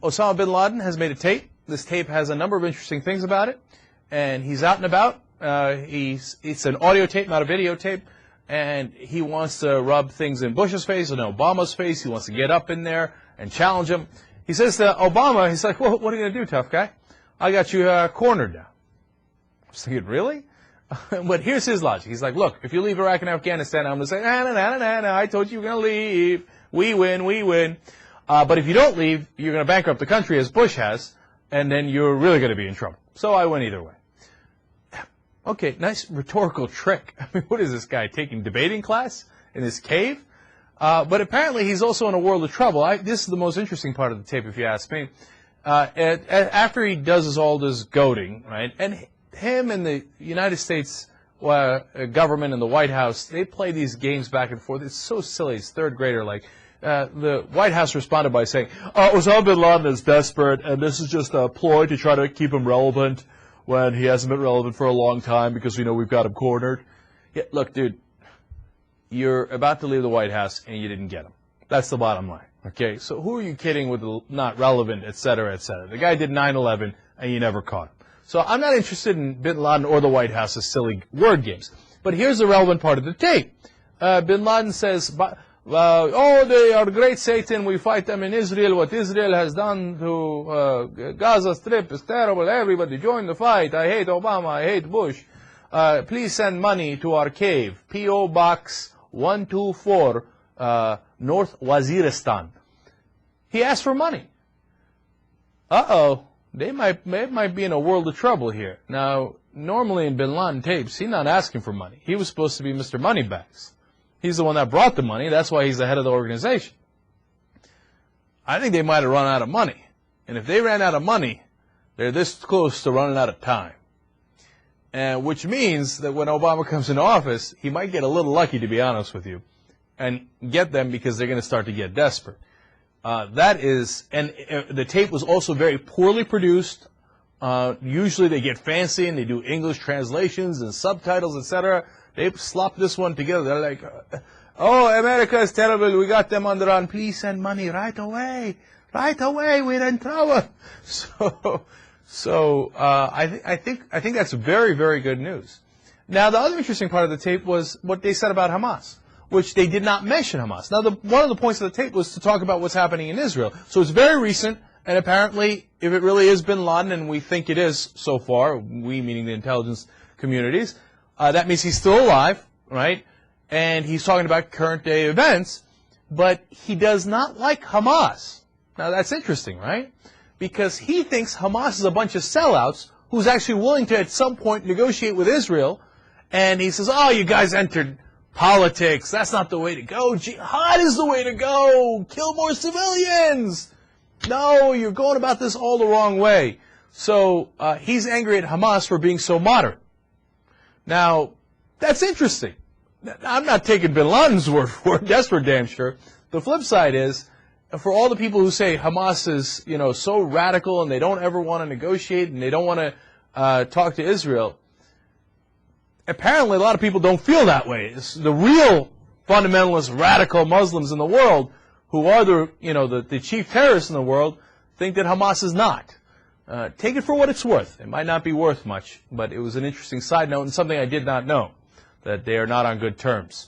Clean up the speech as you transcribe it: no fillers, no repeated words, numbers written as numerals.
Osama bin Laden has made a tape. This tape has a number of interesting things about it. And he's out and about. It's an audio tape, not a videotape. And he wants to rub things in Bush's face and Obama's face. He wants to get up in there and challenge him. He says to Obama, he's like, well, what are you going to do, tough guy? I got you cornered now. I was thinking, really? But here's his logic. He's like, look, if you leave Iraq and Afghanistan, I'm going to say, nah, I told you you were going to leave. We win, we win. But if you don't leave, you're going to bankrupt the country as Bush has, and then you're really going to be in trouble. So I win either way. Okay, nice rhetorical trick. I mean, what is this guy, taking debating class in his cave? But apparently he's also in a world of trouble. This is the most interesting part of the tape, if you ask me. After he does all this goading, right, and him and the United States government and the White House, they play these games back and forth. It's so silly. It's third grader. Like, the White House responded by saying, Osama bin Laden is desperate, and this is just a ploy to try to keep him relevant when he hasn't been relevant for a long time because we know we've got him cornered. Yeah, look, dude, you're about to leave the White House and you didn't get him. That's the bottom line. Okay, so who are you kidding with the not relevant, et cetera, et cetera? The guy did 9/11 and you never caught him. So I'm not interested in bin Laden or the White House's silly word games. But here's the relevant part of the tape. Bin Laden says, oh, they are great Satan. We fight them in Israel. What Israel has done to Gaza Strip is terrible. Everybody join the fight. I hate Obama. I hate Bush. Please send money to our cave. P.O. Box 124, North Waziristan. He asked for money. Uh-oh. They might be in a world of trouble here. Now, normally in bin Laden tapes, he's not asking for money. He was supposed to be Mr. Moneybags. He's the one that brought the money. That's why he's the head of the organization. I think they might have run out of money. And if they ran out of money, they're this close to running out of time. And which means that when Obama comes into office, he might get a little lucky, to be honest with you, and get them because they're going to start to get desperate. The tape was also very poorly produced. Usually they get fancy and they do English translations and subtitles, etc. They slop this one together. They're like, oh, America is terrible. We got them on the run. Please send money right away. Right away. We're in trouble. So I think that's very, very good news. Now, the other interesting part of the tape was what they said about Hamas, which they did not mention Hamas. Now, one of the points of the tape was to talk about what's happening in Israel. So it's very recent, and apparently, if it really is bin Laden, and we think it is so far, we meaning the intelligence communities, that means he's still alive, right? And he's talking about current day events, but he does not like Hamas. Now, that's interesting, right? Because he thinks Hamas is a bunch of sellouts who's actually willing to, at some point, negotiate with Israel. And he says, oh, you guys entered politics. That's not the way to go. Jihad is the way to go. Kill more civilians. No, you're going about this all the wrong way. So he's angry at Hamas for being so moderate. Now, that's interesting. I'm not taking bin Laden's word for it. That's for damn sure. The flip side is, for all the people who say Hamas is, so radical and they don't ever want to negotiate and they don't want to talk to Israel, apparently a lot of people don't feel that way. It's the real fundamentalist, radical Muslims in the world who are the chief terrorists in the world think that Hamas is not. Take it for what it's worth. It might not be worth much, but it was an interesting side note and something I did not know, that they are not on good terms.